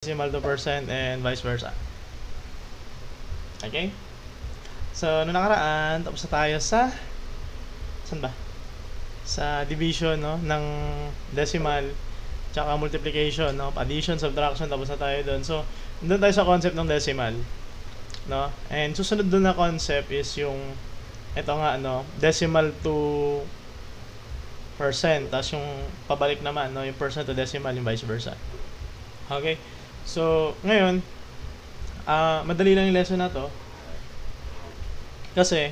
decimal to percent and vice versa. Okay? So, noong nakaraan, tapos na tayo sa saan ba? Sa division, no, ng decimal tsaka multiplication, no? Addition, subtraction, tapos na tayo doon. So, doon tayo sa concept ng decimal, no? And susunod doon na concept is yung ito nga, no, decimal to percent, tapos yung pabalik naman, no, yung percent to decimal, yung vice versa. Okay? So, ngayon, madali lang yung lesson na to. Kasi,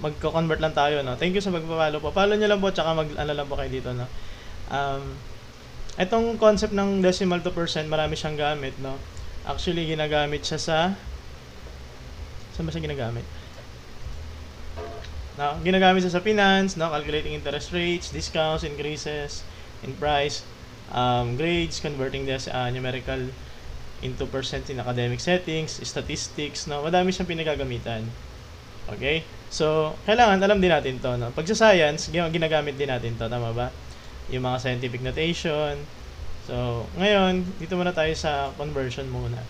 magko-convert lang tayo, no? Thank you sa pagpapalo po. Follow nyo lang po, tsaka mag-ano lang po kayo dito, no? Itong concept ng decimal to percent, marami siyang gamit, no? Actually, ginagamit siya saan ba siya ginagamit? No? Ginagamit siya sa finance, no? Calculating interest rates, discounts, increases in price, grades, converting this numerical into percent in academic settings, statistics, no? Madami siyang pinagagamitan. Okay? So, kailangan alam din natin to, no? Pag sa science, ginagamit din natin to, tama ba? Yung mga scientific notation. So, ngayon, dito muna tayo sa conversion muna.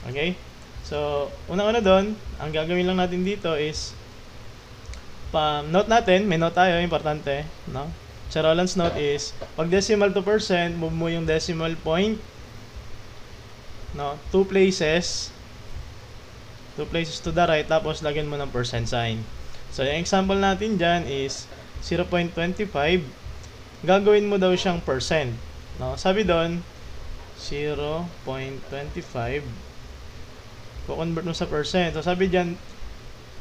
Okay? So, unang-una doon, ang gagawin lang natin dito is note natin, may note tayo, importante, no? Sa Roland's note is, pag decimal to percent, move mo yung decimal point, no, two places to the right, tapos lagyan mo ng percent sign. So, yung example natin dyan is 0.25. Gagawin mo daw siyang percent, no? Sabi doon 0.25 ko-convert mo sa percent. So, sabi dyan,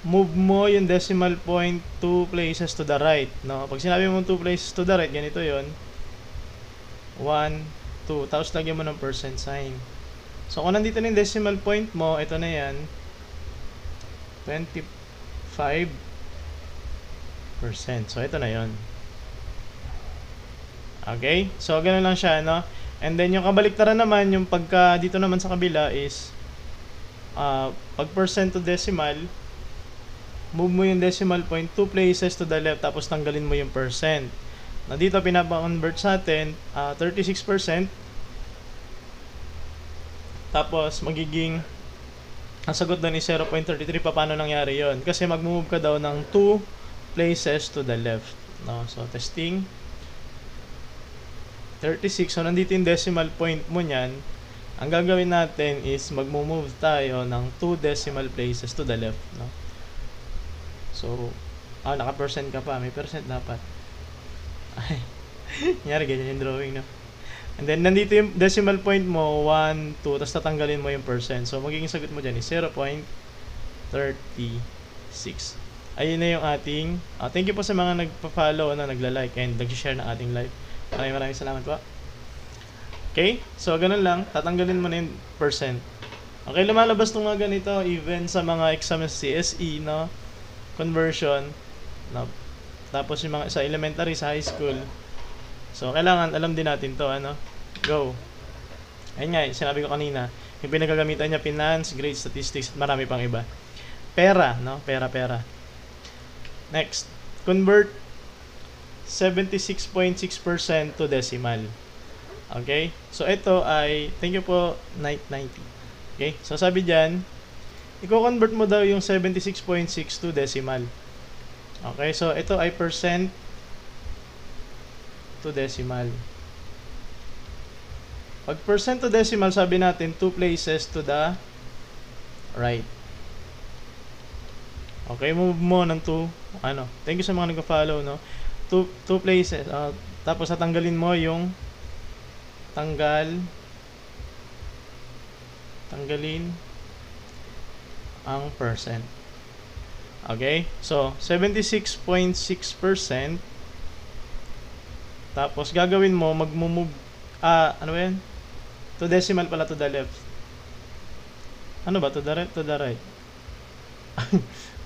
move mo yung decimal point 2 places to the right, no? Pag sinabi mo 2 places to the right, ganito yon, 1, 2, tapos lagyan mo ng percent sign. So, kung nandito na yung decimal point mo, ito na yan, 25%. So, ito na yon. Okay? So, ganun lang siya, no? And then, yung kabaliktaran naman, yung pagka dito naman sa kabila is, pag percent to decimal, move mo yung decimal point 2 places to the left, tapos tanggalin mo yung percent. Na dito, pinapa-convert sa atin, 36%. Tapos, magiging, ang sagot doon is 0.33. Paano nangyari yon? Kasi mag-move ka daw ng 2 places to the left. No? So, testing. 36. So, nandito yung decimal point mo niyan. Ang gagawin natin is mag-move tayo ng 2 decimal places to the left. No? So, naka-percent ka pa. May percent dapat. Ay, nangyari ganyan yung drawing, no? And then, nandito yung decimal point mo, 1, 2, tapos tatanggalin mo yung percent. So, magiging sagot mo dyan is 0.36. Ayun na yung ating, thank you po sa mga nagpa-follow, nagla-like, and nag-share ng ating live. Maraming salamat po. Okay? So, ganun lang. Tatanggalin mo na yung percent. Okay, lumalabas nung mga ganito, even sa mga exam sa CSE, no? Conversion, no? Tapos yung mga sa elementary, sa high school. So, kailangan alam din natin to, ano? Go. Ayun nga, sinabi ko kanina, yung pinagagamitan niya, finance, grade, statistics, at marami pang iba. Pera, no? Pera. Next, convert 76.6% to decimal. Okay? So, ito ay, thank you po, 90. Okay? So, sabi dyan, i-convert mo daw yung 76.6 to decimal. Okay? So, ito ay percent to decimal. Pag percent to decimal, sabi natin 2 places to the right. Okay, move mo ng 2, thank you sa mga nag-follow, no? 2 places, tapos tatanggalin mo yung tanggalin ang percent. Okay? So, 76.6%. Tapos, gagawin mo, mag-move, ano ba yan? To decimal pala, to the left. Ano ba? To the right, to the right.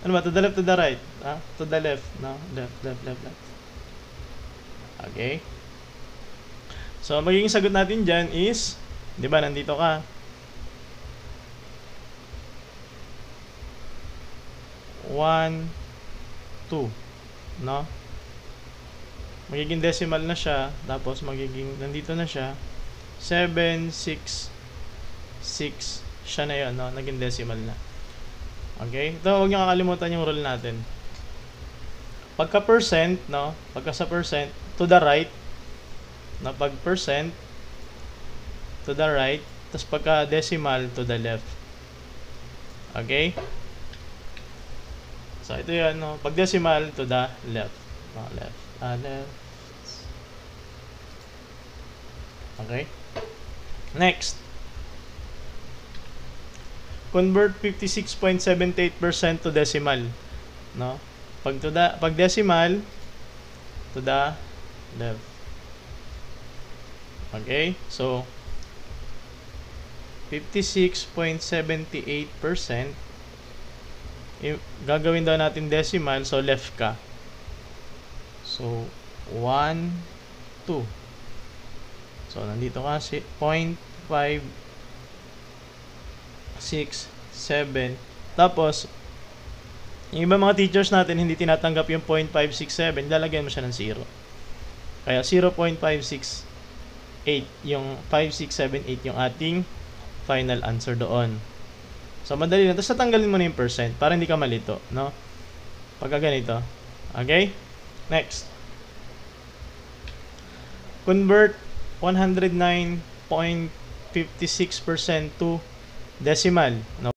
Ano ba? To the left, to the right. To the left. No? Left. Okay? So, magiging sagot natin dyan is, di ba, nandito ka. 1, 2. No? Magiging decimal na siya, tapos magiging, nandito na siya, siya na yun, no? Naging decimal na. Okay? Ito, huwag niyo kakalimutan yung rule natin. Pagka percent, no? Pagka sa percent, to the right, na pag percent, to the right, tapos pagka decimal, to the left. Okay? So, ito yan, no? Pag decimal, to the left. No, left. Left. Okay? Next. Convert 56.78% to decimal. No? Pag decimal, to the left. Okay? So, 56.78%, gagawin daw natin decimal, so left ka. So, 1, 2. So, nandito ka, 0.567. Tapos, yung iba mga teachers natin, hindi tinatanggap yung 0.567, lalagyan mo siya ng 0. Kaya, 0.568, yung 5678 yung ating final answer doon. So, madali na. Tapos, tatanggalin mo na yung percent para hindi ka malito, no? Pagka ganito. Okay? Next. Convert 109.56% to decimal. No?